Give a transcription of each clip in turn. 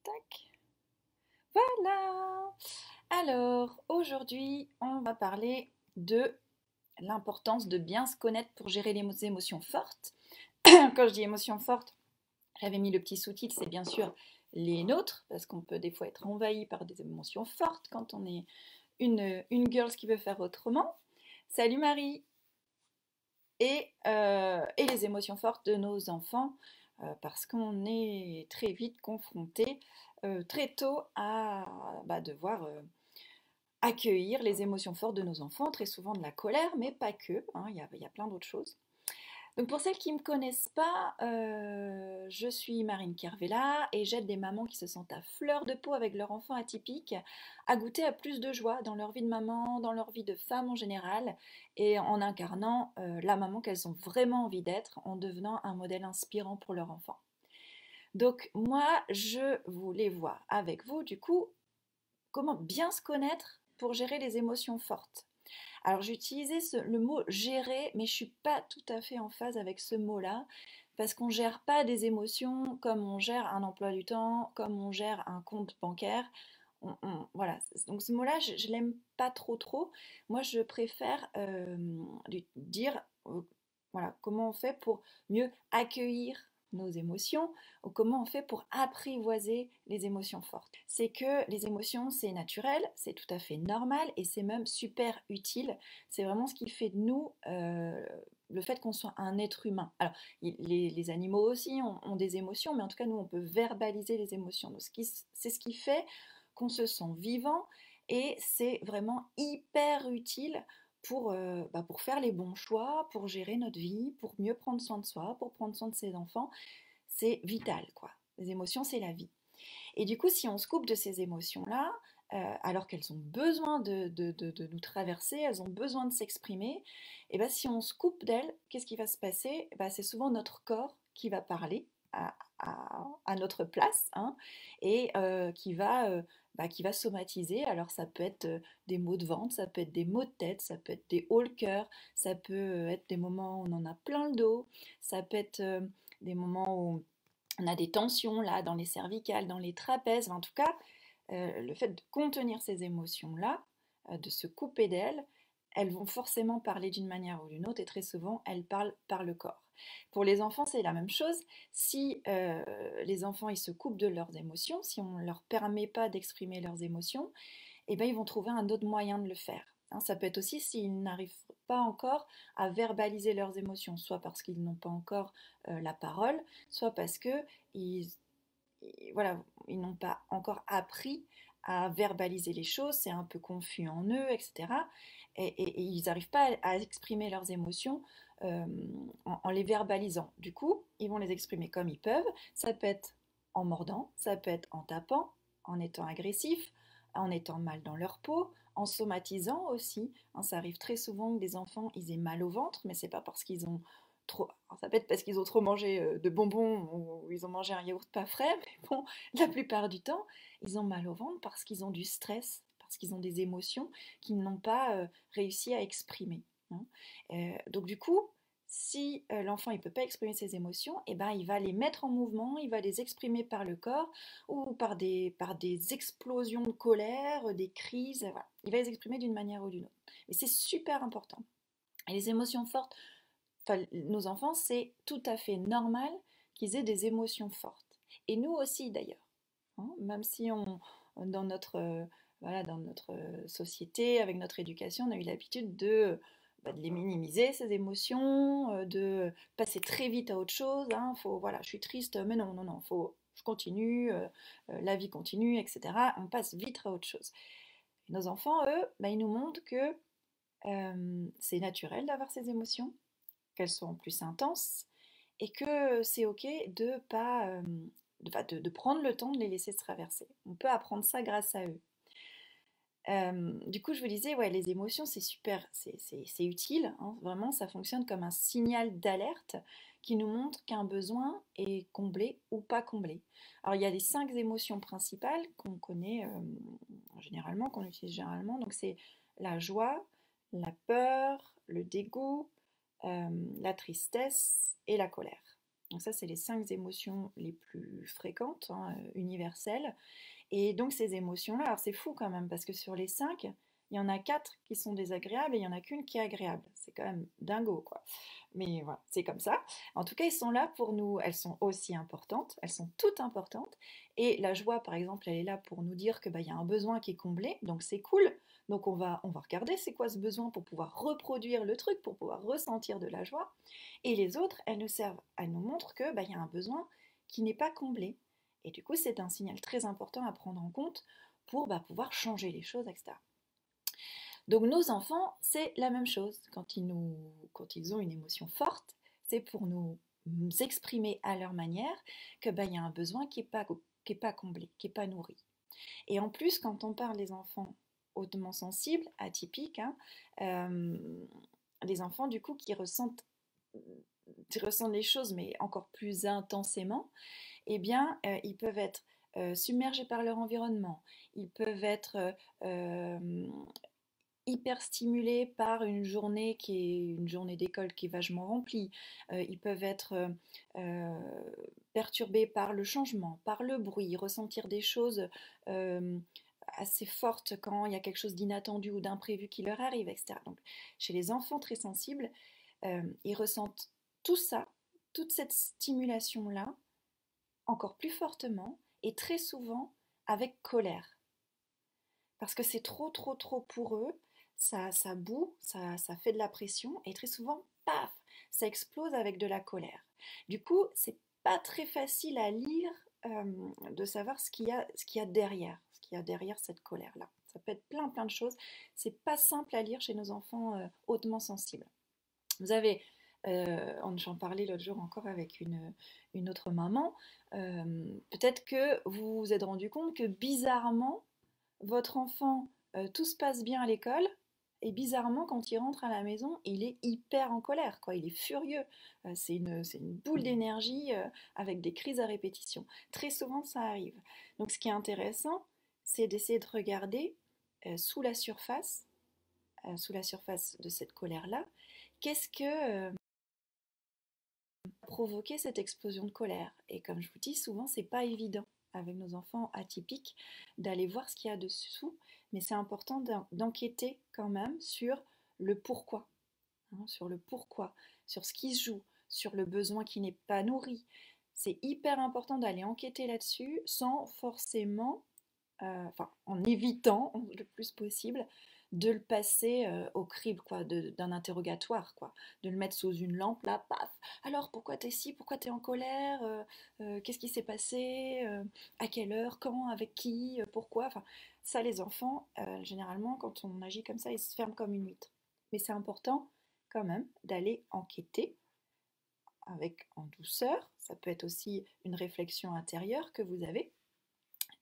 Tac. Voilà. Alors, aujourd'hui, on va parler de l'importance de bien se connaître pour gérer les émotions fortes. Quand je dis émotions fortes, j'avais mis le petit sous-titre, c'est bien sûr les nôtres, parce qu'on peut des fois être envahi par des émotions fortes quand on est une girl qui veut faire autrement. Salut Marie! Et les émotions fortes de nos enfants, parce qu'on est très vite confronté très tôt à devoir accueillir les émotions fortes de nos enfants, très souvent de la colère, mais pas que, hein, il y a plein d'autres choses. Donc pour celles qui ne me connaissent pas, je suis Marine Kervella et j'aide des mamans qui se sentent à fleur de peau avec leur enfant atypique à goûter à plus de joie dans leur vie de maman, dans leur vie de femme en général, et en incarnant la maman qu'elles ont vraiment envie d'être, en devenant un modèle inspirant pour leur enfant. Donc moi, je voulais voir avec vous du coup comment bien se connaître pour gérer les émotions fortes. Alors j'ai utilisé le mot gérer, mais je ne suis pas tout à fait en phase avec ce mot-là, parce qu'on ne gère pas des émotions comme on gère un emploi du temps, comme on gère un compte bancaire. Voilà, donc ce mot-là, je ne l'aime pas trop. Moi, je préfère dire voilà, comment on fait pour mieux accueillir nos émotions, ou comment on fait pour apprivoiser les émotions fortes. C'est que les émotions, c'est naturel, c'est tout à fait normal et c'est même super utile. C'est vraiment ce qui fait de nous le fait qu'on soit un être humain. Alors, les animaux aussi ont des émotions, mais en tout cas, nous, on peut verbaliser les émotions. C'est ce qui fait qu'on se sent vivant et c'est vraiment hyper utile pour faire les bons choix, pour gérer notre vie, pour mieux prendre soin de soi, pour prendre soin de ses enfants. C'est vital, quoi. Les émotions, c'est la vie. Et du coup, si on se coupe de ces émotions-là, alors qu'elles ont besoin de nous traverser, elles ont besoin de s'exprimer, et ben si on se coupe d'elles, qu'est-ce qui va se passer? C'est souvent notre corps qui va parler à notre place, hein, et qui va somatiser. Alors ça peut être des maux de ventre, ça peut être des maux de tête, ça peut être des hauts le cœur, ça peut être des moments où on en a plein le dos, ça peut être des moments où on a des tensions là dans les cervicales, dans les trapèzes. En tout cas, le fait de contenir ces émotions-là, de se couper d'elles, elles vont forcément parler d'une manière ou d'une autre et très souvent elles parlent par le corps. Pour les enfants, c'est la même chose. Si les enfants ils se coupent de leurs émotions, si on ne leur permet pas d'exprimer leurs émotions, eh ben, ils vont trouver un autre moyen de le faire. Hein, ça peut être aussi s'ils n'arrivent pas encore à verbaliser leurs émotions, soit parce qu'ils n'ont pas encore la parole, soit parce que voilà, ils n'ont pas encore appris à verbaliser les choses, c'est un peu confus en eux, etc. Et ils n'arrivent pas à exprimer leurs émotions en les verbalisant. Du coup, ils vont les exprimer comme ils peuvent. Ça peut être en mordant, ça peut être en tapant, en étant agressif, en étant mal dans leur peau, en somatisant aussi. Hein, ça arrive très souvent que des enfants ils aient mal au ventre, mais c'est pas parce qu'ils ont trop. Alors ça peut être parce qu'ils ont trop mangé de bonbons ou ils ont mangé un yaourt pas frais, mais bon, la plupart du temps, ils ont mal au ventre parce qu'ils ont du stress, parce qu'ils ont des émotions qu'ils n'ont pas réussi à exprimer. Hein. Donc du coup, si l'enfant ne peut pas exprimer ses émotions, eh ben, il va les mettre en mouvement, il va les exprimer par le corps ou par des explosions de colère, des crises. Voilà. Il va les exprimer d'une manière ou d'une autre. Et c'est super important. Et les émotions fortes, enfin, nos enfants, c'est tout à fait normal qu'ils aient des émotions fortes. Et nous aussi d'ailleurs. Hein, même si dans dans notre société, avec notre éducation, on a eu l'habitude de les minimiser, ces émotions, de passer très vite à autre chose. Hein, voilà, je suis triste, mais non, je continue, la vie continue, etc. On passe vite à autre chose. Et nos enfants, eux, ils nous montrent que c'est naturel d'avoir ces émotions, qu'elles sont plus intenses et que c'est ok de pas de prendre le temps de les laisser se traverser. On peut apprendre ça grâce à eux. Du coup, je vous disais, ouais, les émotions, c'est super, c'est utile. Hein, vraiment, ça fonctionne comme un signal d'alerte qui nous montre qu'un besoin est comblé ou pas comblé. Alors, il y a les 5 émotions principales qu'on connaît généralement, qu'on utilise généralement. Donc, c'est la joie, la peur, le dégoût, la tristesse et la colère. Donc ça, c'est les 5 émotions les plus fréquentes, hein, universelles. Et donc ces émotions-là, alors c'est fou quand même, parce que sur les 5, il y en a 4 qui sont désagréables et il n'y en a qu'une qui est agréable. C'est quand même dingo, quoi. Mais voilà, c'est comme ça. En tout cas, ils sont là pour nous, elles sont aussi importantes, elles sont toutes importantes. Et la joie, par exemple, elle est là pour nous dire que bah, y a un besoin qui est comblé, donc c'est cool. Donc on va regarder c'est quoi ce besoin pour pouvoir reproduire le truc, pour pouvoir ressentir de la joie. Et les autres, elles nous montrent que bah, y a un besoin qui n'est pas comblé. Et du coup, c'est un signal très important à prendre en compte pour bah, pouvoir changer les choses, etc. Donc nos enfants, c'est la même chose. Quand ils ont une émotion forte, c'est pour nous exprimer à leur manière que bah, y a un besoin qui est pas comblé, qui n'est pas nourri. Et en plus, quand on parle des enfants hautement sensibles, atypiques, hein, euh, des enfants du coup qui ressentent les choses mais encore plus intensément, eh bien, ils peuvent être submergés par leur environnement, ils peuvent être hyper stimulés par une journée qui est une journée d'école qui est vachement remplie, ils peuvent être perturbés par le changement, par le bruit, ressentir des choses euh, assez fortes quand il y a quelque chose d'inattendu ou d'imprévu qui leur arrive, etc. Donc, chez les enfants très sensibles, ils ressentent tout ça, toute cette stimulation-là, encore plus fortement et très souvent avec colère. Parce que c'est trop, trop, trop pour eux, ça boue, ça fait de la pression et très souvent, paf, ça explose avec de la colère. Du coup, c'est pas très facile à lire de savoir ce qu'il y a derrière, ce qu'il y a derrière cette colère-là. Ça peut être plein, plein de choses. C'est pas simple à lire chez nos enfants hautement sensibles. Vous avez, j'en parlais l'autre jour encore avec une autre maman, peut-être que vous vous êtes rendu compte que bizarrement, votre enfant, tout se passe bien à l'école, et bizarrement, quand il rentre à la maison, il est hyper en colère, quoi. Il est furieux. C'est une boule d'énergie avec des crises à répétition. Très souvent, ça arrive. Donc, ce qui est intéressant, c'est d'essayer de regarder sous la surface de cette colère-là, qu'est-ce que provoquer cette explosion de colère. Et comme je vous dis, souvent, c'est pas évident avec nos enfants atypiques d'aller voir ce qu'il y a dessous, mais c'est important d'enquêter quand même sur le pourquoi, hein, sur le pourquoi, sur ce qui se joue, sur le besoin qui n'est pas nourri. C'est hyper important d'aller enquêter là-dessus sans forcément, enfin en évitant le plus possible de le passer au crible quoi, d'un interrogatoire, quoi, de le mettre sous une lampe là, paf. Alors pourquoi t'es ci, pourquoi t'es en colère, qu'est-ce qui s'est passé, à quelle heure, quand, avec qui, pourquoi. Enfin, ça les enfants, généralement quand on agit comme ça, ils se ferment comme une huître. Mais c'est important quand même d'aller enquêter avec en douceur. Ça peut être aussi une réflexion intérieure que vous avez,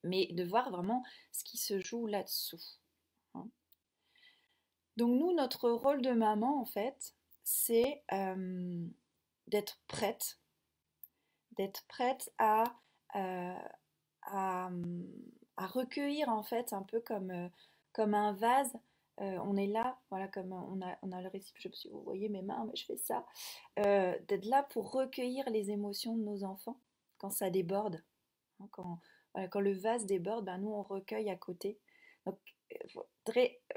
mais de voir vraiment ce qui se joue là-dessous, hein. Donc nous, notre rôle de maman, en fait, c'est d'être prête euh, à, à recueillir, en fait, un peu comme un vase. On est là, voilà, comme on a le récip, je sais pas si vous voyez mes mains, mais je fais ça, d'être là pour recueillir les émotions de nos enfants quand ça déborde, hein, voilà, quand le vase déborde, ben nous on recueille à côté. Donc,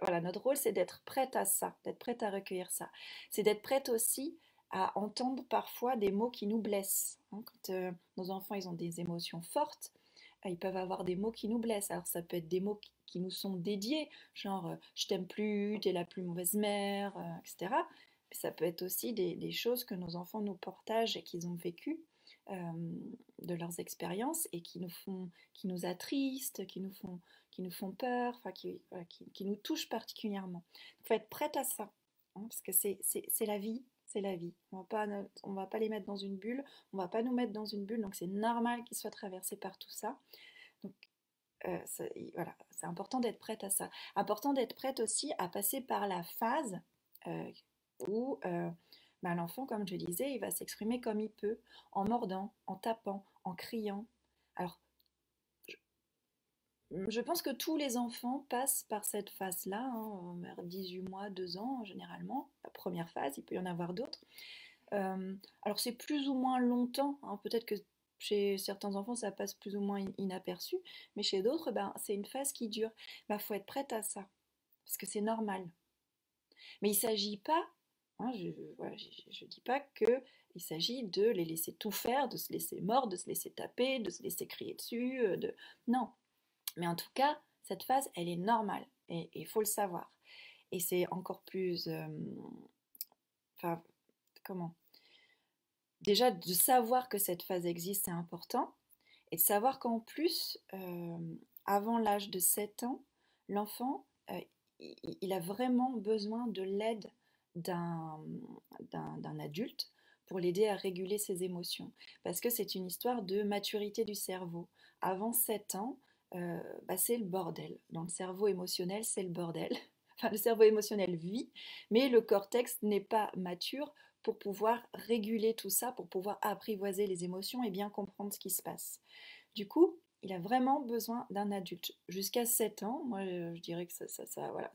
voilà, notre rôle c'est d'être prête à ça, d'être prête à recueillir ça. C'est d'être prête aussi à entendre parfois des mots qui nous blessent, hein. Quand nos enfants ils ont des émotions fortes, ils peuvent avoir des mots qui nous blessent. Alors ça peut être des mots qui nous sont dédiés, genre je t'aime plus, t'es la plus mauvaise mère, etc. Mais ça peut être aussi des choses que nos enfants nous partagent et qu'ils ont vécues euh, de leurs expériences et qui nous attristent, qui nous font peur, enfin, voilà, qui nous touchent particulièrement. Il faut être prête à ça, hein, parce que c'est la vie, c'est la vie. On va pas les mettre dans une bulle, on va pas nous mettre dans une bulle, donc c'est normal qu'ils soient traversés par tout ça. Donc voilà, c'est important d'être prête à ça. Important d'être prête aussi à passer par la phase où ben, l'enfant, comme je disais, il va s'exprimer comme il peut, en mordant, en tapant, en criant. Alors, je pense que tous les enfants passent par cette phase-là, hein, vers 18 mois, 2 ans généralement, la première phase, il peut y en avoir d'autres. Alors c'est plus ou moins longtemps, hein, peut-être que chez certains enfants ça passe plus ou moins inaperçu, mais chez d'autres, ben, c'est une phase qui dure. Il faut être prête à ça, parce que c'est normal. Mais il ne s'agit pas, hein, voilà, je dis pas qu'il s'agit de les laisser tout faire, de se laisser mordre, de se laisser taper, de se laisser crier dessus, Non. Mais en tout cas, cette phase, elle est normale, et il faut le savoir. Et c'est encore plus... Enfin, comment? Déjà, de savoir que cette phase existe, c'est important. Et de savoir qu'en plus, avant l'âge de 7 ans, l'enfant, il a vraiment besoin de l'aide d'un d'un adulte pour l'aider à réguler ses émotions. Parce que c'est une histoire de maturité du cerveau. Avant 7 ans, c'est le bordel. Dans le cerveau émotionnel, c'est le bordel. Enfin, le cerveau émotionnel vit, mais le cortex n'est pas mature pour pouvoir réguler tout ça, pour pouvoir apprivoiser les émotions et bien comprendre ce qui se passe. Du coup, il a vraiment besoin d'un adulte. Jusqu'à 7 ans, moi je dirais que voilà,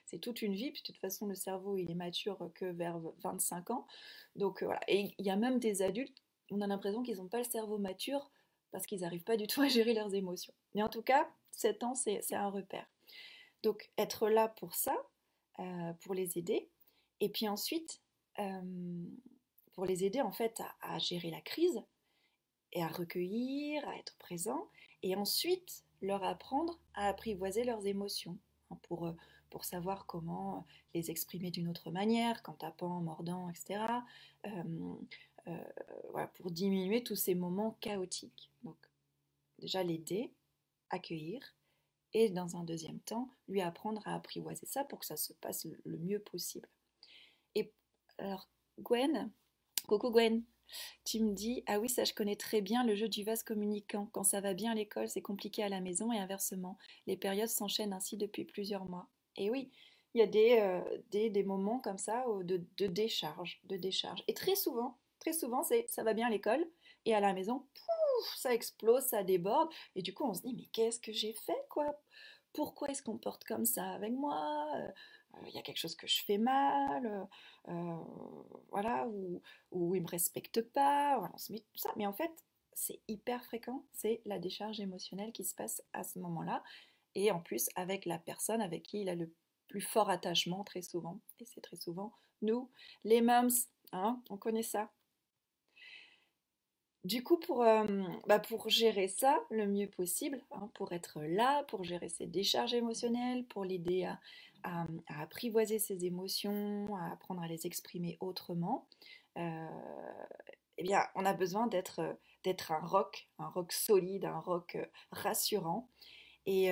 c'est toute une vie, puis de toute façon le cerveau il est mature que vers 25 ans. Donc voilà, et il y a même des adultes, on a l'impression qu'ils n'ont pas le cerveau mature parce qu'ils n'arrivent pas du tout à gérer leurs émotions. Mais en tout cas, 7 ans c'est un repère. Donc être là pour ça, pour les aider, et puis ensuite, euh, pour les aider en fait à gérer la crise, et à recueillir, à être présent, et ensuite leur apprendre à apprivoiser leurs émotions, hein, pour savoir comment les exprimer d'une autre manière, qu'en tapant, en mordant, etc. Euh, voilà, pour diminuer tous ces moments chaotiques. Donc déjà l'aider, accueillir, et dans un deuxième temps, lui apprendre à apprivoiser ça pour que ça se passe le mieux possible. Et alors, Gwen, coucou Gwen, tu me dis, ah oui, ça je connais très bien le jeu du vase communicant. Quand ça va bien à l'école, c'est compliqué à la maison et inversement. Les périodes s'enchaînent ainsi depuis plusieurs mois. Et oui, il y a des moments comme ça de décharge, de décharge. Et très souvent, c'est ça va bien à l'école et à la maison, pouf, ça explose, ça déborde. Et du coup, on se dit, mais qu'est-ce que j'ai fait, quoi? Pourquoi est-ce qu'on porte comme ça avec moi? Il y a quelque chose que je fais mal, voilà, ou ils me respectent pas, voilà, on se met tout ça. Mais en fait, c'est hyper fréquent, c'est la décharge émotionnelle qui se passe à ce moment-là, et en plus avec la personne avec qui il a le plus fort attachement très souvent, et c'est très souvent nous, les mums, hein, on connaît ça. Du coup, pour gérer ça le mieux possible, hein, pour être là, pour gérer ses décharges émotionnelles, pour l'aider à apprivoiser ses émotions, à apprendre à les exprimer autrement, euh, eh bien, on a besoin d'être un roc solide, un roc rassurant. Et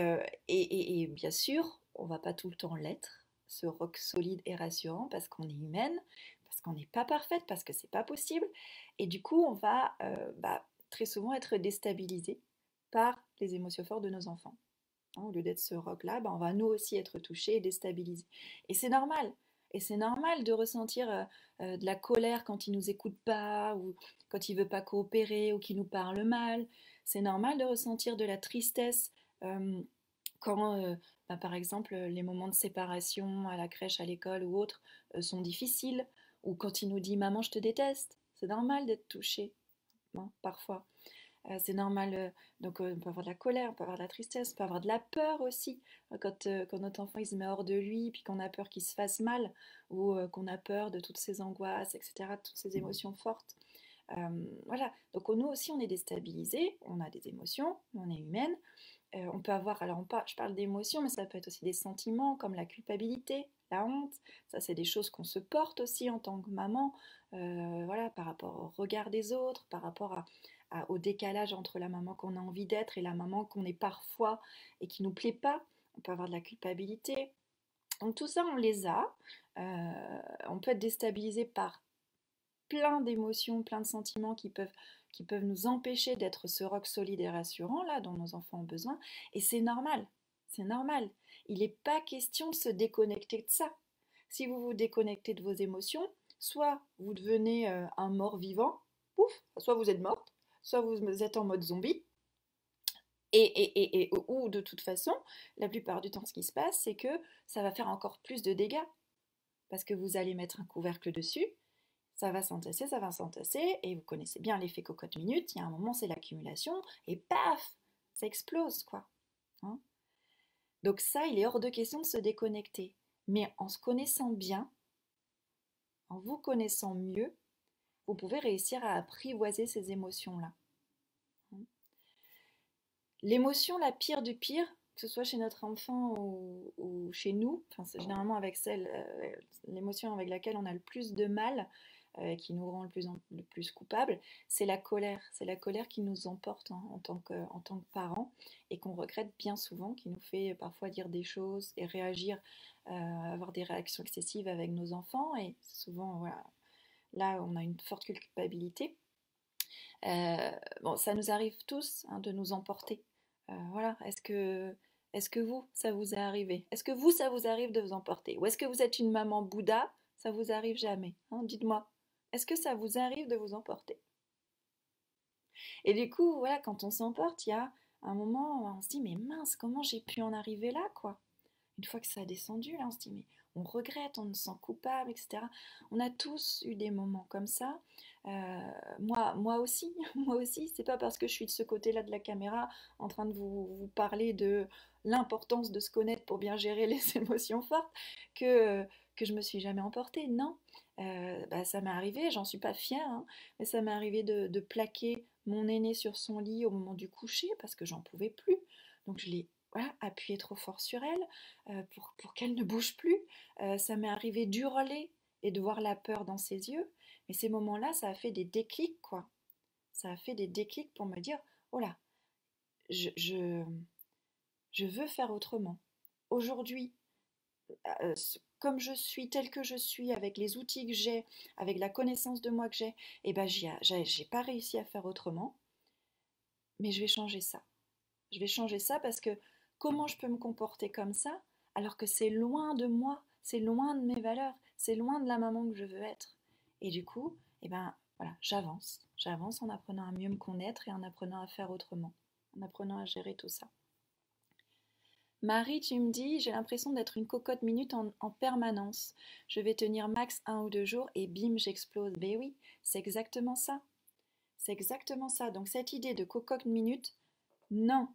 bien sûr, on va pas tout le temps l'être, ce roc solide et rassurant, parce qu'on est humaine, parce qu'on n'est pas parfaite, parce que c'est pas possible. Et du coup, on va très souvent être déstabilisé par les émotions fortes de nos enfants. Hein, au lieu d'être ce roc-là, on va nous aussi être touchés et déstabilisés. Et c'est normal. Et c'est normal de ressentir de la colère quand il nous écoute pas, ou quand il veut pas coopérer, ou qu'il nous parle mal. C'est normal de ressentir de la tristesse euh, quand, par exemple, les moments de séparation à la crèche, à l'école ou autre sont difficiles, ou quand il nous dit maman, je te déteste. C'est normal d'être touché, hein, parfois. C'est normal, donc on peut avoir de la colère, on peut avoir de la tristesse, on peut avoir de la peur aussi, quand notre enfant il se met hors de lui, puis qu'on a peur qu'il se fasse mal, ou qu'on a peur de toutes ces angoisses, etc., toutes ces émotions fortes. Voilà, donc nous aussi on est déstabilisé, on a des émotions, on est humaine. On peut avoir, alors je parle d'émotions, mais ça peut être aussi des sentiments comme la culpabilité, la honte. Ça, c'est des choses qu'on se porte aussi en tant que maman, voilà, par rapport au regard des autres, par rapport au décalage entre la maman qu'on a envie d'être et la maman qu'on est parfois et qui nous plaît pas. On peut avoir de la culpabilité. Donc tout ça, on les a. On peut être déstabilisé par plein d'émotions, plein de sentiments qui peuvent nous empêcher d'être ce roc solide et rassurant là dont nos enfants ont besoin. Et c'est normal, c'est normal. Il n'est pas question de se déconnecter de ça. Si vous vous déconnectez de vos émotions, soit vous devenez un mort vivant, pouf, soit vous êtes morte, soit vous êtes en mode zombie, ou de toute façon, la plupart du temps, ce qui se passe, c'est que ça va faire encore plus de dégâts parce que vous allez mettre un couvercle dessus, ça va s'entasser, et vous connaissez bien l'effet cocotte-minute, il y a un moment c'est l'accumulation, et paf, ça explose, quoi. Hein. Donc ça, il est hors de question de se déconnecter. Mais en se connaissant bien, en vous connaissant mieux, vous pouvez réussir à apprivoiser ces émotions-là. L'émotion la pire du pire, que ce soit chez notre enfant ou chez nous, enfin, c'est généralement avec l'émotion avec laquelle on a le plus de mal, qui nous rend le plus coupable, c'est la colère. C'est la colère qui nous emporte, hein, en tant que parents, et qu'on regrette bien souvent, qui nous fait parfois dire des choses et réagir, avoir des réactions excessives avec nos enfants. Et souvent, voilà, là, on a une forte culpabilité. Bon, ça nous arrive tous, hein, de nous emporter. Voilà, est-ce que vous, ça vous est arrivé? Est-ce que vous, ça vous arrive de vous emporter? Ou est-ce que vous êtes une maman Bouddha? Ça vous arrive jamais, hein? Dites-moi, est-ce que ça vous arrive de vous emporter? Et du coup, voilà, quand on s'emporte, il y a un moment où on se dit, mais mince, comment j'ai pu en arriver là, quoi? Une fois que ça a descendu, là, on se dit, mais on regrette, on se sent coupable, etc. On a tous eu des moments comme ça. Moi aussi, moi aussi, c'est pas parce que je suis de ce côté-là de la caméra en train de vous parler de l'importance de se connaître pour bien gérer les émotions fortes que je me suis jamais emportée. Non, bah, ça m'est arrivé, j'en suis pas fière, hein, mais ça m'est arrivé de plaquer mon aîné sur son lit au moment du coucher parce que j'en pouvais plus. Donc je l'ai, voilà, appuyé trop fort sur elle, pour qu'elle ne bouge plus. Ça m'est arrivé d'hurler et de voir la peur dans ses yeux. Mais ces moments-là, ça a fait des déclics, quoi. Ça a fait des déclics pour me dire, oh là, je, je, je veux faire autrement. Aujourd'hui, euh, comme je suis, telle que je suis, avec les outils que j'ai, avec la connaissance de moi que j'ai, eh ben, j'ai pas réussi à faire autrement, mais je vais changer ça. Je vais changer ça parce que comment je peux me comporter comme ça alors que c'est loin de moi, c'est loin de mes valeurs, c'est loin de la maman que je veux être. Et du coup, eh ben, voilà, j'avance. J'avance en apprenant à mieux me connaître et en apprenant à faire autrement, en apprenant à gérer tout ça. Marie, tu me dis, j'ai l'impression d'être une cocotte minute en permanence. Je vais tenir max 1 ou 2 jours et bim, j'explose. Ben oui, c'est exactement ça. C'est exactement ça. Donc cette idée de cocotte minute, non.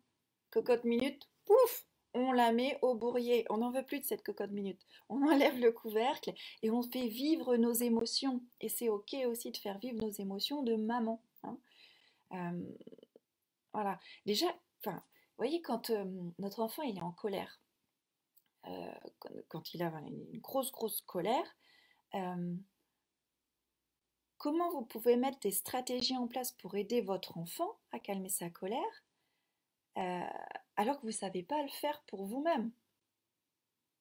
Cocotte minute, pouf, on la met au bourrier. On n'en veut plus de cette cocotte minute. On enlève le couvercle et on fait vivre nos émotions. Et c'est ok aussi de faire vivre nos émotions de maman, hein. Euh, voilà. Déjà, enfin, vous voyez, quand notre enfant il est en colère, quand il a voilà, une grosse colère, euh, comment vous pouvez mettre des stratégies en place pour aider votre enfant à calmer sa colère, euh, alors que vous ne savez pas le faire pour vous-même?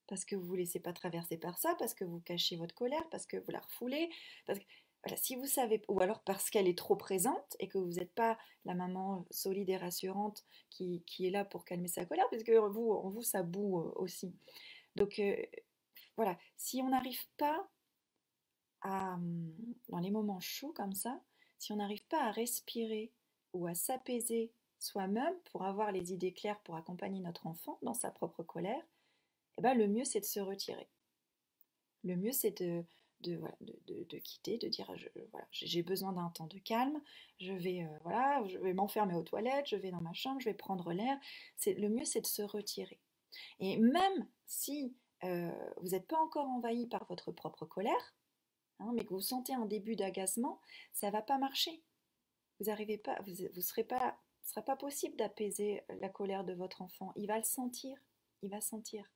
Parce que vous ne vous laissez pas traverser par ça, parce que vous cachez votre colère, parce que vous la refoulez, parce que voilà, si vous savez, ou alors parce qu'elle est trop présente et que vous n'êtes pas la maman solide et rassurante qui est là pour calmer sa colère, puisque vous, en vous, ça boue aussi. Donc voilà, si on n'arrive pas à, dans les moments chauds comme ça, si on n'arrive pas à respirer ou à s'apaiser soi-même pour avoir les idées claires pour accompagner notre enfant dans sa propre colère, eh ben, le mieux c'est de se retirer. Le mieux c'est voilà, de quitter, de dire voilà, j'ai besoin d'un temps de calme, voilà, je vais m'enfermer aux toilettes, je vais dans ma chambre, je vais prendre l'air. Le mieux c'est de se retirer. Et même si vous n'êtes pas encore envahi par votre propre colère, hein, mais que vous sentez un début d'agacement, ça ne va pas marcher. Vous arrivez pas, vous serez pas, ce ne sera pas possible d'apaiser la colère de votre enfant. Il va le sentir, il va sentir.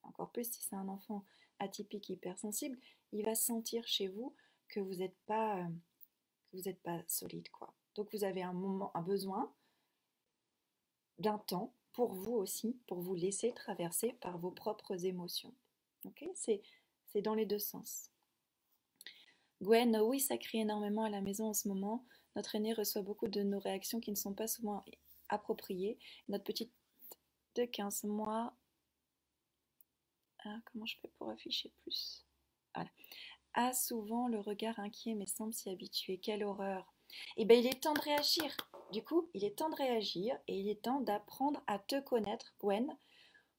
Encore plus si c'est un enfant atypique, hypersensible, il va sentir chez vous que vous n'êtes pas solide, quoi. Donc vous avez un besoin d'un temps pour vous aussi, pour vous laisser traverser par vos propres émotions. Ok, c'est dans les deux sens. Gwen, oui, ça crie énormément à la maison en ce moment. Notre aîné reçoit beaucoup de nos réactions qui ne sont pas souvent appropriées. Notre petite de 15 mois... Ah, comment je fais pour afficher plus? Voilà. A souvent le regard inquiet mais semble s'y habituer. Quelle horreur! Eh bien, il est temps de réagir. Du coup, il est temps de réagir et il est temps d'apprendre à te connaître, Gwen,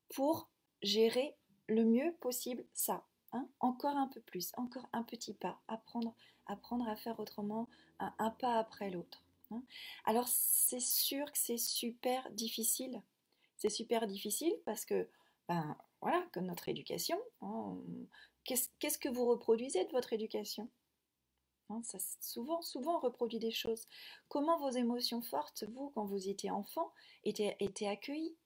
pour gérer le mieux possible ça. hein. Encore un peu plus, encore un petit pas, apprendre à faire autrement, un pas après l'autre, hein. Alors c'est sûr que c'est super difficile. C'est super difficile parce que, ben voilà, comme notre éducation, hein, qu'est-ce que vous reproduisez de votre éducation? Hein, ça, souvent on reproduit des choses. Comment vos émotions fortes, vous, quand vous étiez enfant, étaient accueillies?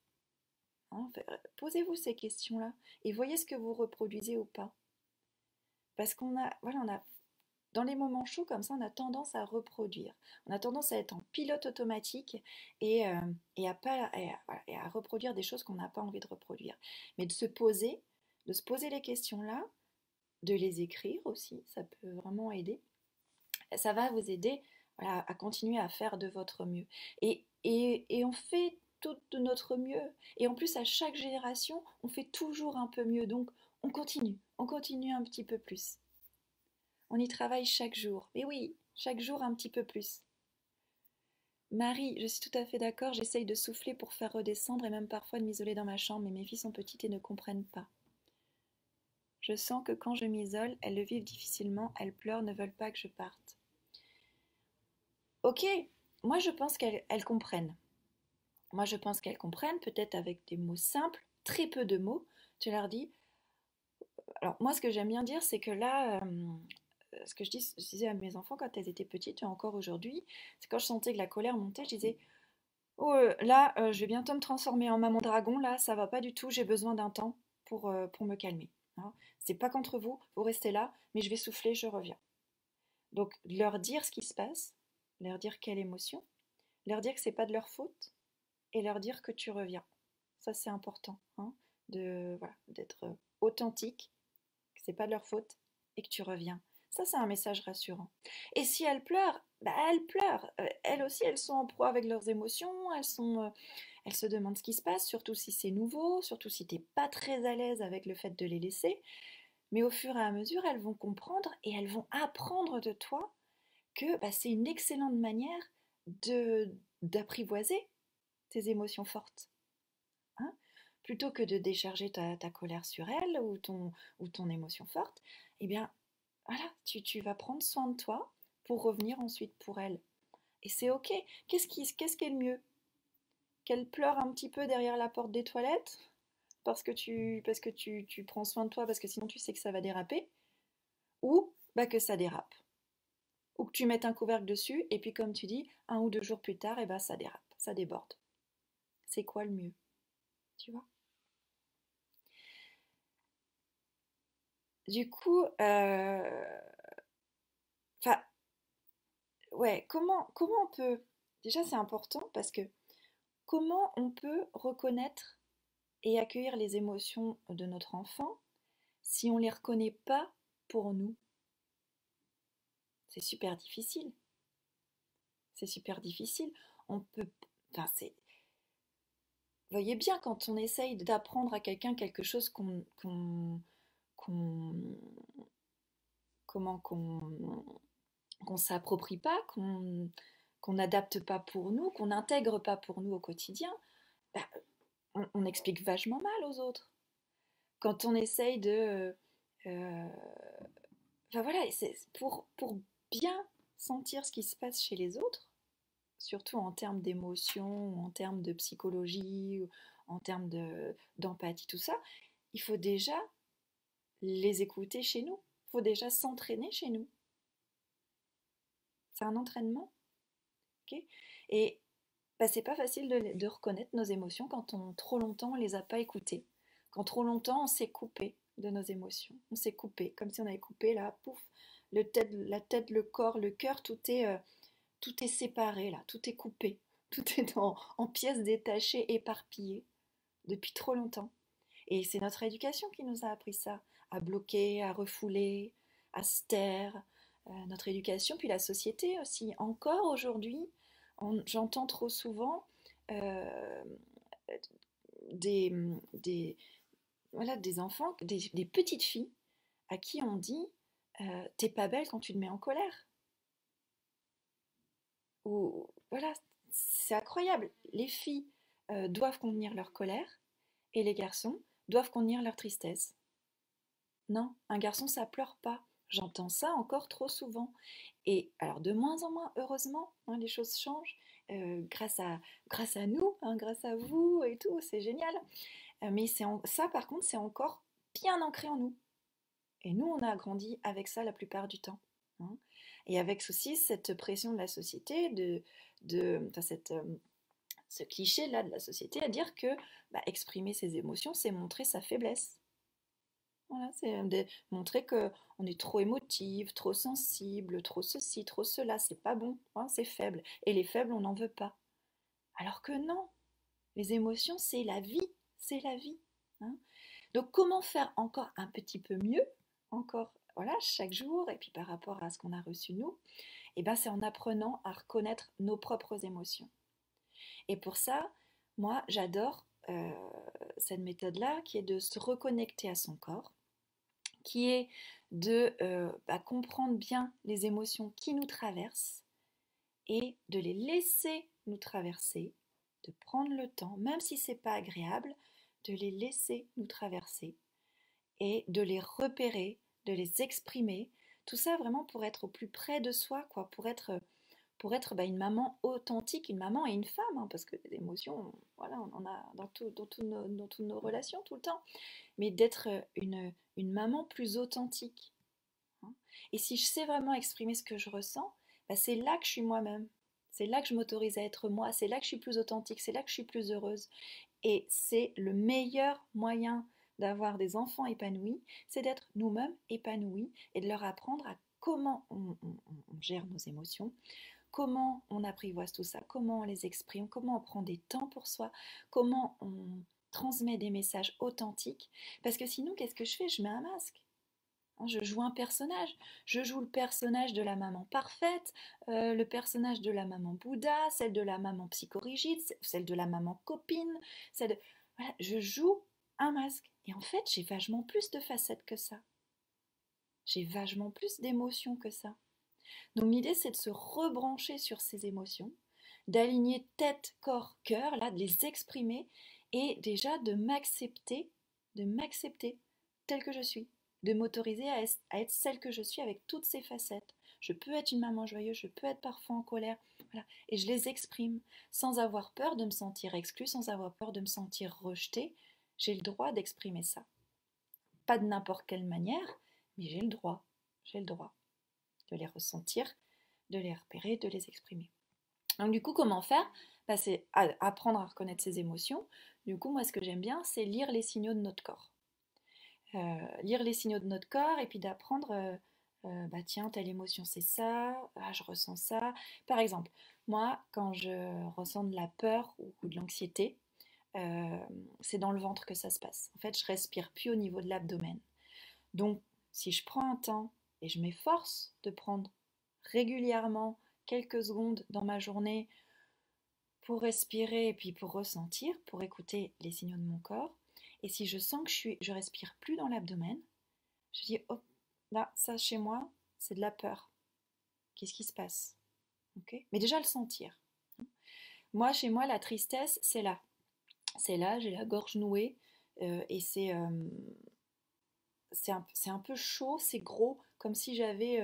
Hein, posez-vous ces questions-là et voyez ce que vous reproduisez ou pas. Parce qu'on a, voilà, dans les moments chauds comme ça, on a tendance à reproduire. On a tendance à être en pilote automatique et, euh, et à pas, voilà, et à reproduire des choses qu'on n'a pas envie de reproduire. Mais de se poser les questions là, de les écrire aussi, ça peut vraiment aider. Ça va vous aider, voilà, à continuer à faire de votre mieux. Et on fait tout de notre mieux. Et en plus, à chaque génération, on fait toujours un peu mieux. Donc, on continue un petit peu plus. On y travaille chaque jour. Et oui, chaque jour un petit peu plus. Marie, je suis tout à fait d'accord, j'essaye de souffler pour faire redescendre et même parfois de m'isoler dans ma chambre, mais mes filles sont petites et ne comprennent pas. Je sens que quand je m'isole, elles le vivent difficilement, elles pleurent, ne veulent pas que je parte. Ok, moi je pense qu'elles comprennent. Moi je pense qu'elles comprennent, peut-être avec des mots simples, très peu de mots. Tu leur dis. Alors moi ce que j'aime bien dire, c'est que là, ce que je disais à mes enfants quand elles étaient petites et encore aujourd'hui, c'est quand je sentais que la colère montait, je disais oh, là, je vais bientôt me transformer en maman dragon, là, ça va pas du tout, j'ai besoin d'un temps pour me calmer, hein. C'est pas contre vous, vous restez là, mais je vais souffler, je reviens. Donc, leur dire ce qui se passe, leur dire quelle émotion, leur dire que c'est pas de leur faute, et leur dire que tu reviens. Ça, c'est important, hein, voilà, d'être authentique, que c'est pas de leur faute, et que tu reviens. Ça, c'est un message rassurant. Et si elles pleurent, bah elles pleurent. Elles aussi, elles sont en proie avec leurs émotions, elles se demandent ce qui se passe, surtout si c'est nouveau, surtout si t'es pas très à l'aise avec le fait de les laisser. Mais au fur et à mesure, elles vont comprendre et elles vont apprendre de toi que bah, c'est une excellente manière d'apprivoiser tes émotions fortes, hein. Plutôt que de décharger ta colère sur elles ou ton émotion forte, eh bien, voilà, tu vas prendre soin de toi pour revenir ensuite pour elles. Et c'est ok. Qu'est-ce qui est le mieux? Qu'elle pleure un petit peu derrière la porte des toilettes parce que tu prends soin de toi parce que sinon tu sais que ça va déraper, ou bah, que ça dérape, ou que tu mettes un couvercle dessus et puis comme tu dis, 1 ou 2 jours plus tard, et bah, ça dérape, ça déborde. C'est quoi le mieux, tu vois? Du coup, enfin, ouais, comment on peut... Déjà, c'est important parce que comment on peut reconnaître et accueillir les émotions de notre enfant si on ne les reconnaît pas pour nous? C'est super difficile. C'est super difficile. On peut... Enfin, c'est... Vous voyez bien, quand on essaye d'apprendre à quelqu'un quelque chose qu'on, comment, qu'on s'approprie pas, qu'on n'adapte pas pour nous, qu'on n'intègre pas pour nous au quotidien, bah, on explique vachement mal aux autres. Quand on essaye de... euh, enfin voilà, c'est pour bien sentir ce qui se passe chez les autres, surtout en termes d'émotion, en termes de psychologie, en termes d'empathie, tout ça, il faut déjà les écouter chez nous. Il faut déjà s'entraîner chez nous. C'est un entraînement. Okay, et bah, c'est pas facile de reconnaître nos émotions quand trop longtemps on les a pas écoutées. Quand trop longtemps on s'est coupé de nos émotions. On s'est coupé, comme si on avait coupé là, pouf, la tête, le corps, le cœur, tout est séparé là, tout est coupé. Tout est en pièces détachées, éparpillées, depuis trop longtemps. Et c'est notre éducation qui nous a appris ça, à bloquer, à refouler, à se taire. Notre éducation, puis la société aussi. Encore aujourd'hui, j'entends trop souvent euh, des, des, voilà, des enfants, des petites filles à qui on dit t'es pas belle quand tu te mets en colère. Ou voilà, c'est incroyable. Les filles doivent contenir leur colère et les garçons doivent contenir leur tristesse. Non, un garçon, ça pleure pas. J'entends ça encore trop souvent. Et alors de moins en moins, heureusement, hein, les choses changent grâce à nous, hein, grâce à vous et tout, c'est génial. Mais ça, par contre, c'est encore bien ancré en nous. Et nous, on a grandi avec ça la plupart du temps, hein. Et avec aussi cette pression de la société, enfin, ce cliché-là de la société à dire que bah, exprimer ses émotions, c'est montrer sa faiblesse. Voilà, c'est montrer que on est trop émotive, trop sensible, trop ceci, trop cela, c'est pas bon, hein, c'est faible. Et les faibles, on n'en veut pas. Alors que non, les émotions, c'est la vie, c'est la vie, hein. Donc comment faire encore un petit peu mieux, encore, voilà, chaque jour, et puis par rapport à ce qu'on a reçu nous, et ben c'est en apprenant à reconnaître nos propres émotions. Et pour ça, moi, j'adore cette méthode-là, qui est de se reconnecter à son corps, qui est de comprendre bien les émotions qui nous traversent et de les laisser nous traverser, de prendre le temps, même si c'est pas agréable, de les laisser nous traverser et de les repérer, de les exprimer. Tout ça vraiment pour être au plus près de soi, quoi, pour être une maman authentique, une maman et une femme, hein, parce que les émotions, voilà, on en a dans toutes nos relations tout le temps, mais d'être une maman plus authentique, hein. Et si je sais vraiment exprimer ce que je ressens, bah, c'est là que je suis moi-même. C'est là que je m'autorise à être moi, c'est là que je suis plus authentique, c'est là que je suis plus heureuse. Et c'est le meilleur moyen d'avoir des enfants épanouis, c'est d'être nous-mêmes épanouis et de leur apprendre à comment on gère nos émotions, comment on apprivoise tout ça, comment on les exprime, comment on prend des temps pour soi, comment on transmet des messages authentiques. Parce que sinon, qu'est-ce que je fais? Je mets un masque. Hein, je joue un personnage. Je joue le personnage de la maman parfaite, le personnage de la maman Bouddha, celle de la maman psychorigide, celle de la maman copine. Voilà, je joue un masque. Et en fait, j'ai vachement plus de facettes que ça. J'ai vachement plus d'émotions que ça. Donc l'idée, c'est de se rebrancher sur ces émotions, d'aligner tête, corps, cœur, là, de les exprimer et déjà de m'accepter telle que je suis, de m'autoriser à être celle que je suis avec toutes ces facettes. Je peux être une maman joyeuse, je peux être parfois en colère, voilà. Et je les exprime sans avoir peur de me sentir exclue, sans avoir peur de me sentir rejetée. J'ai le droit d'exprimer ça. Pas de n'importe quelle manière, mais j'ai le droit. J'ai le droit de les ressentir, de les repérer, de les exprimer. Donc du coup, comment faire? Bah, c'est apprendre à reconnaître ses émotions. Du coup, moi, ce que j'aime bien, c'est lire les signaux de notre corps. Lire les signaux de notre corps et puis d'apprendre, bah tiens, telle émotion c'est ça, ah, je ressens ça. Par exemple, moi, quand je ressens de la peur ou de l'anxiété, euh, c'est dans le ventre que ça se passe. En fait, je respire plus au niveau de l'abdomen. Donc, si je prends un temps et je m'efforce de prendre régulièrement quelques secondes dans ma journée pour respirer et puis pour ressentir, pour écouter les signaux de mon corps, et si je sens que je respire plus dans l'abdomen, je dis, oh, là, ça chez moi, c'est de la peur. Qu'est-ce qui se passe? Okay, mais déjà le sentir. Moi, chez moi, la tristesse, c'est là. C'est là, j'ai la gorge nouée et c'est un peu chaud, c'est gros, comme si j'avais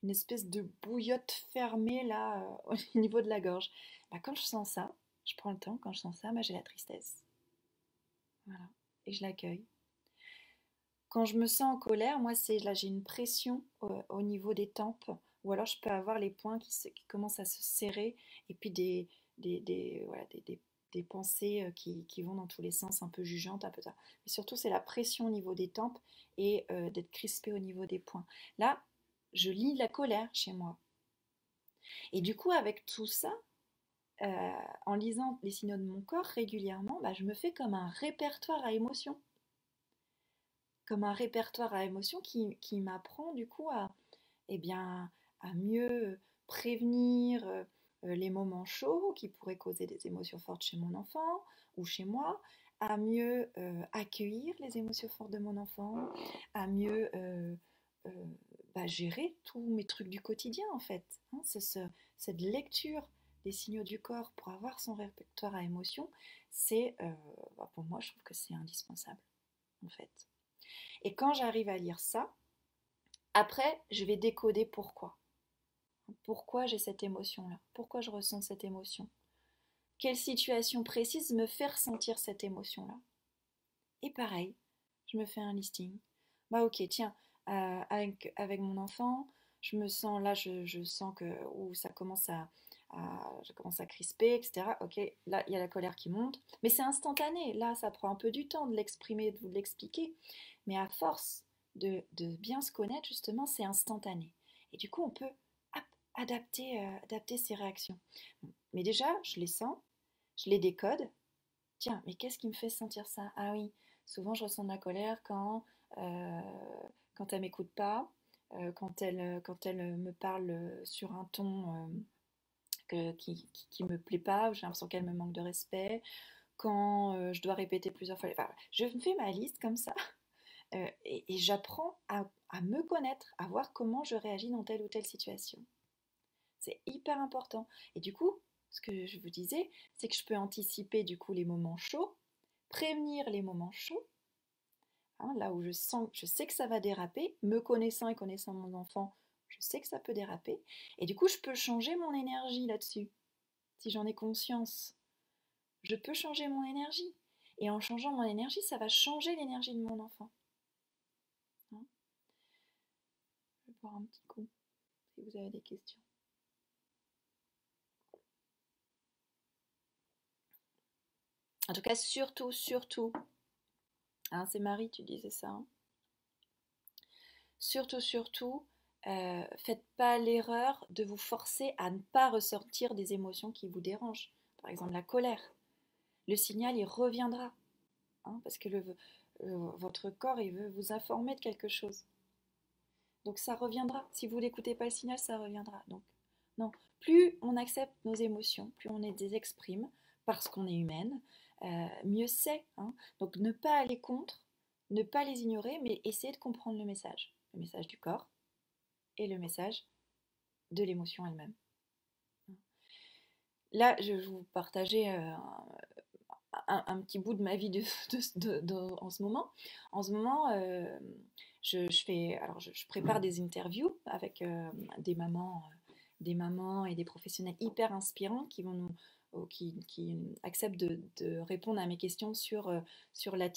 une espèce de bouillotte fermée là au niveau de la gorge. Bah, quand je sens ça, je prends le temps, quand je sens ça, bah, j'ai la tristesse. Voilà. Et je l'accueille. Quand je me sens en colère, moi, c'est là, j'ai une pression au niveau des tempes, ou alors je peux avoir les poings qui commencent à se serrer, et puis voilà, des pensées qui vont dans tous les sens, un peu jugeantes, un peu ça. Mais surtout, c'est la pression au niveau des tempes et d'être crispé au niveau des poings. Là, je lis la colère chez moi. Et du coup, avec tout ça, en lisant les signaux de mon corps régulièrement, bah, je me fais comme un répertoire à émotions. Comme un répertoire à émotions qui m'apprend du coup eh bien, à mieux prévenir les moments chauds qui pourraient causer des émotions fortes chez mon enfant ou chez moi, à mieux accueillir les émotions fortes de mon enfant, à mieux euh, gérer tous mes trucs du quotidien en fait, hein. Cette lecture des signaux du corps pour avoir son répertoire à émotions, c'est pour moi je trouve que c'est indispensable en fait. Et quand j'arrive à lire ça, après, je vais décoder pourquoi. Pourquoi j'ai cette émotion-là? Pourquoi je ressens cette émotion? Quelle situation précise me fait ressentir cette émotion-là? Et pareil, je me fais un listing. Bah ok, tiens, avec mon enfant, je me sens là, je sens que ça commence je commence à crisper, etc. Ok, là il y a la colère qui monte, mais c'est instantané. Là, ça prend un peu du temps de l'exprimer, de vous l'expliquer, mais à force de bien se connaître, justement, c'est instantané. Et du coup, on peut adapter ses réactions. Mais déjà, je les sens, je les décode. Tiens, mais qu'est-ce qui me fait sentir ça? Ah oui, souvent je ressens de la colère euh, quand elle m'écoute pas, quand elle me parle sur un ton qui me plaît pas, j'ai l'impression qu'elle me manque de respect, quand je dois répéter plusieurs fois. Enfin, je me fais ma liste comme ça et j'apprends à me connaître, à voir comment je réagis dans telle ou telle situation. C'est hyper important. Et du coup, ce que je vous disais, c'est que je peux anticiper du coup les moments chauds, prévenir les moments chauds, hein, là où je sais que ça va déraper, me connaissant et connaissant mon enfant, je sais que ça peut déraper. Et du coup, je peux changer mon énergie là-dessus. Si j'en ai conscience, je peux changer mon énergie. Et en changeant mon énergie, ça va changer l'énergie de mon enfant. Hein, je vais boire un petit coup si vous avez des questions. En tout cas, surtout, hein, c'est Marie, tu disais ça, hein. Surtout, faites pas l'erreur de vous forcer à ne pas ressortir des émotions qui vous dérangent. Par exemple, la colère. Le signal, il reviendra, hein, parce que votre corps, il veut vous informer de quelque chose. Donc ça reviendra. Si vous n'écoutez pas le signal, ça reviendra. Donc non, plus on accepte nos émotions, plus on les exprime, parce qu'on est humaine, mieux c'est, hein. Donc ne pas aller contre, ne pas les ignorer, mais essayer de comprendre le message du corps et le message de l'émotion elle-même. Là, je vais vous partager un petit bout de ma vie en ce moment. En ce moment, je prépare des interviews avec des mamans et des professionnels hyper inspirants qui vont qui acceptent de répondre à mes questions sur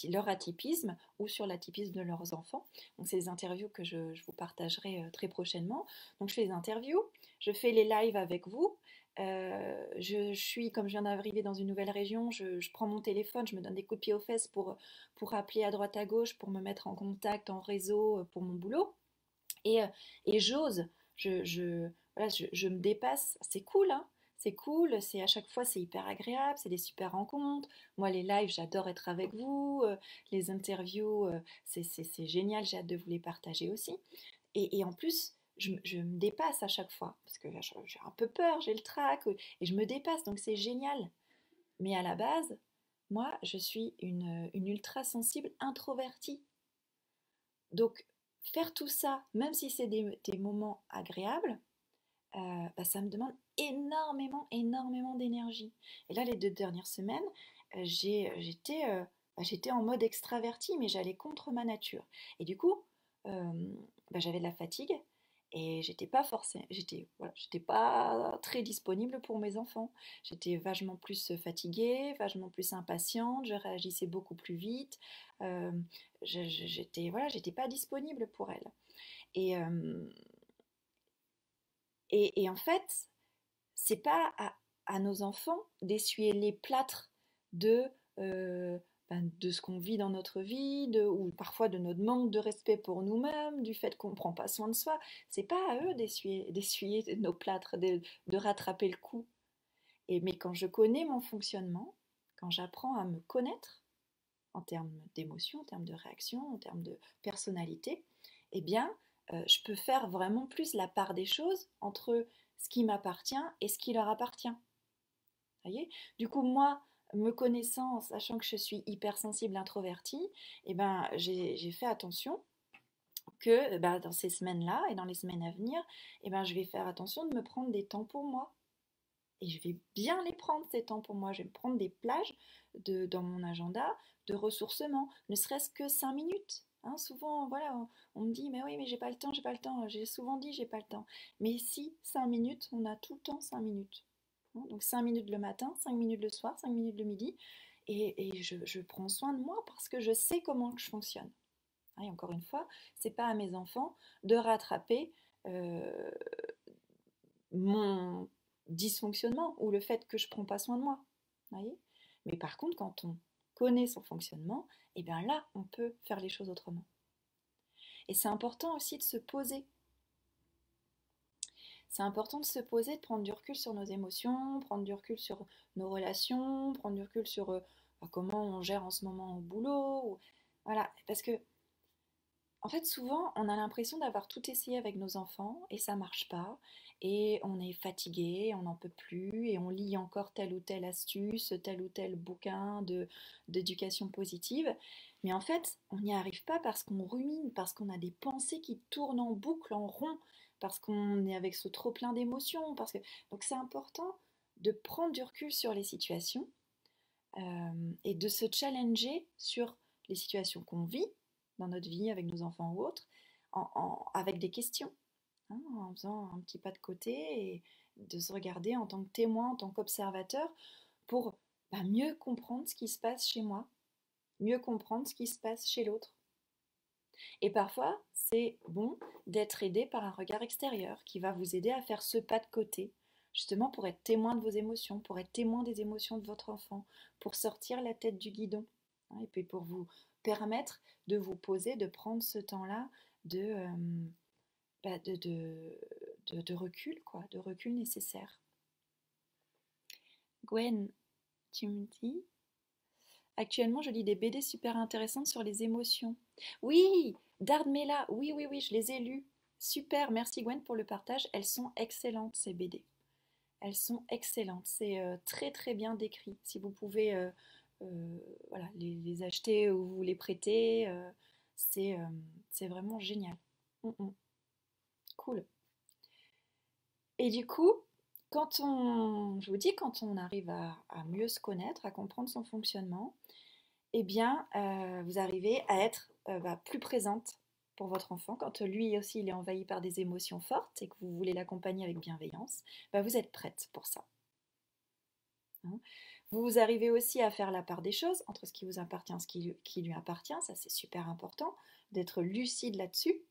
leur atypisme ou sur l'atypisme de leurs enfants. Donc, c'est des interviews que je vous partagerai très prochainement. Donc, je fais des interviews, je fais les lives avec vous. Je suis, comme je viens d'arriver dans une nouvelle région, je prends mon téléphone, je me donne des coups de pied aux fesses pour appeler à droite à gauche, pour me mettre en contact, en réseau pour mon boulot. Et, euh, et j'ose, voilà, je me dépasse. C'est cool, hein, c'est cool, c'est à chaque fois c'est hyper agréable, c'est des super rencontres. Moi les lives, j'adore être avec vous, les interviews, c'est génial, j'ai hâte de vous les partager aussi. Et en plus, je me dépasse à chaque fois, parce que j'ai un peu peur, j'ai le trac, et je me dépasse, donc c'est génial. Mais à la base, moi, je suis une ultra sensible introvertie. Donc, faire tout ça, même si c'est des moments agréables, bah, ça me demande énormément d'énergie. Et là, les 2 dernières semaines, j'étais en mode extraverti, mais j'allais contre ma nature. Et du coup, bah, j'avais de la fatigue et j'étais pas très disponible pour mes enfants. J'étais vachement plus fatiguée, vachement plus impatiente, je réagissais beaucoup plus vite. euh, j'étais pas disponible pour elles. Et, euh, et en fait, c'est pas à nos enfants d'essuyer les plâtres de, de ce qu'on vit dans notre vie, ou parfois de notre manque de respect pour nous-mêmes, du fait qu'on ne prend pas soin de soi. C'est pas à eux d'essuyer nos plâtres, de rattraper le coup. Mais quand je connais mon fonctionnement, quand j'apprends à me connaître en termes d'émotion, en termes de réaction, en termes de personnalité, eh bien, je peux faire vraiment plus la part des choses entre ce qui m'appartient et ce qui leur appartient. Voyez, du coup, moi, me connaissant, sachant que je suis hypersensible, introvertie, eh ben, j'ai fait attention que dans ces semaines-là et dans les semaines à venir, eh ben, je vais faire attention de me prendre des temps pour moi. Et je vais bien les prendre, ces temps pour moi. Je vais me prendre des plages dans mon agenda de ressourcement, ne serait-ce que 5 minutes. Hein, souvent, voilà, on me dit, mais oui, mais j'ai pas le temps, j'ai pas le temps. J'ai souvent dit, j'ai pas le temps. Mais si, 5 minutes, on a tout le temps 5 minutes. Hein, donc 5 minutes le matin, 5 minutes le soir, 5 minutes le midi. Et je prends soin de moi parce que je sais comment je fonctionne. Et encore une fois, c'est pas à mes enfants de rattraper euh, mon dysfonctionnement ou le fait que je prends pas soin de moi. Voyez. Mais par contre, quand on connaît son fonctionnement, et bien là, on peut faire les choses autrement. Et c'est important aussi de se poser. C'est important de se poser, de prendre du recul sur nos émotions, prendre du recul sur nos relations, prendre du recul sur comment on gère en ce moment au boulot. Voilà, parce que en fait, souvent, on a l'impression d'avoir tout essayé avec nos enfants et ça marche pas. Et on est fatigué, on n'en peut plus, et on lit encore telle ou telle astuce, tel ou tel bouquin d'éducation positive. Mais en fait, on n'y arrive pas parce qu'on rumine, parce qu'on a des pensées qui tournent en boucle, en rond, parce qu'on est avec ce trop plein d'émotions. Donc c'est important de prendre du recul sur les situations et de se challenger sur les situations qu'on vit dans notre vie avec nos enfants ou autres, avec des questions, hein, en faisant un petit pas de côté et de se regarder en tant que témoin, en tant qu'observateur, pour mieux comprendre ce qui se passe chez moi, mieux comprendre ce qui se passe chez l'autre. Et parfois, c'est bon d'être aidé par un regard extérieur qui va vous aider à faire ce pas de côté, justement pour être témoin de vos émotions, pour être témoin des émotions de votre enfant, pour sortir la tête du guidon, hein, et puis pour vous permettre de vous poser, de prendre ce temps-là de, de recul, quoi, de recul nécessaire. Gwen, tu me dis, actuellement, je lis des BD super intéressantes sur les émotions. Oui, Dardmela, oui, oui, oui, je les ai lues. Super, merci Gwen pour le partage. Elles sont excellentes, ces BD. Elles sont excellentes. C'est très, très bien décrit. Si vous pouvez voilà, les acheter ou vous les prêter, c'est vraiment génial. Cool. Et du coup, je vous dis, quand on arrive à mieux se connaître, à comprendre son fonctionnement, eh bien, vous arrivez à être plus présente pour votre enfant. Quand lui aussi il est envahi par des émotions fortes et que vous voulez l'accompagner avec bienveillance, vous êtes prête pour ça. Hein. Vous arrivez aussi à faire la part des choses entre ce qui vous appartient et ce qui lui appartient. Ça, c'est super important d'être lucide là-dessus.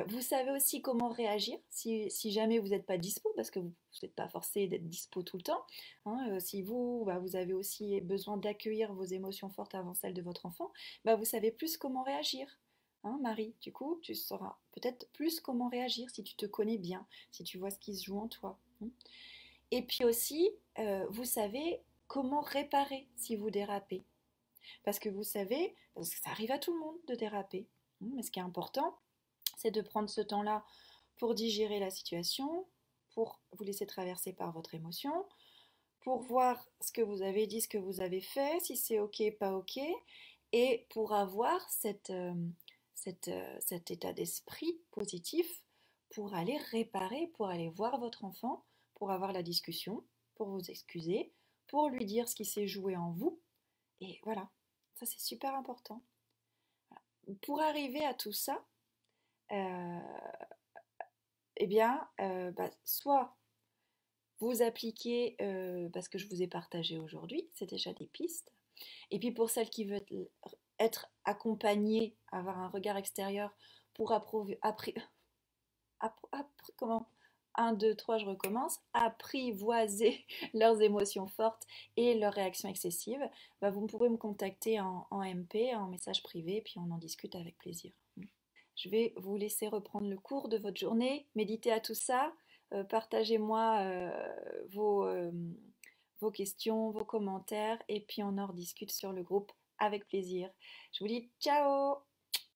Vous savez aussi comment réagir si jamais vous n'êtes pas dispo, parce que vous n'êtes pas forcé d'être dispo tout le temps. Hein, si vous avez aussi besoin d'accueillir vos émotions fortes avant celles de votre enfant, vous savez plus comment réagir. Hein, Marie, du coup, tu sauras peut-être plus comment réagir si tu te connais bien, si tu vois ce qui se joue en toi. Hein. Et puis aussi, vous savez comment réparer si vous dérapez. Parce que vous savez, parce que ça arrive à tout le monde de déraper. Hein, mais ce qui est important, c'est de prendre ce temps-là pour digérer la situation, pour vous laisser traverser par votre émotion, pour voir ce que vous avez dit, ce que vous avez fait, si c'est ok, pas ok, et pour avoir cet état d'esprit positif pour aller réparer, pour aller voir votre enfant, pour avoir la discussion, pour vous excuser, pour lui dire ce qui s'est joué en vous. Et voilà, ça c'est super important. Pour arriver à tout ça, euh, soit vous appliquez ce que je vous ai partagé aujourd'hui, c'est déjà des pistes. Et puis pour celles qui veulent être accompagnées, avoir un regard extérieur pour comment 1, 2, 3, je recommence, apprivoiser leurs émotions fortes et leurs réactions excessives, vous pouvez me contacter en MP, en message privé, puis on en discute avec plaisir. Je vais vous laisser reprendre le cours de votre journée, méditez à tout ça, partagez-moi vos questions, vos commentaires, et puis on en rediscute sur le groupe avec plaisir. Je vous dis ciao!